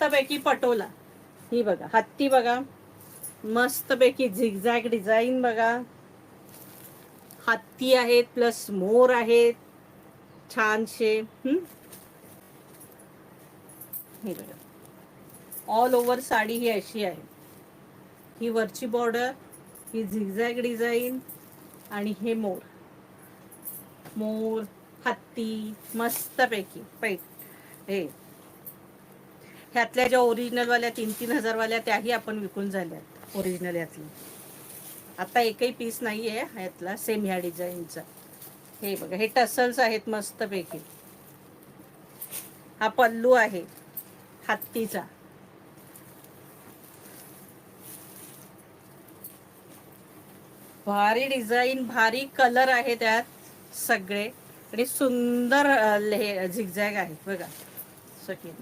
मस्तपैकी पटोला. ही बघा हत्ती बघा, मस्तपैकी झिगझॅग डिझाईन बघा. हत्ती आहेत प्लस मोर आहेत छानशे. हे बघा ऑल ओव्हर साडी ही अशी आहे. ही वरची बॉर्डर, ही झिगझॅग डिझाईन आणि हे मोर. मोर हत्ती मस्तपैकी पैठ. हे ह्यातल्या ज्या ओरिजिनल वाल्या 3-3 हजार वाल्या त्याही आपण विकून झाल्यात ओरिजिनल यातल्या. आता एकही पीस नाही आहे ह्यातला सेम ह्या डिझाईनचा. हे बघा हे टसल्स आहेत मस्तपैकी. हा पल्लू आहे हत्तीचा. भारी डिझाईन, भारी कलर आहे त्यात सगळे आणि सुंदर झिगझॅग आहेत बघा सगळे.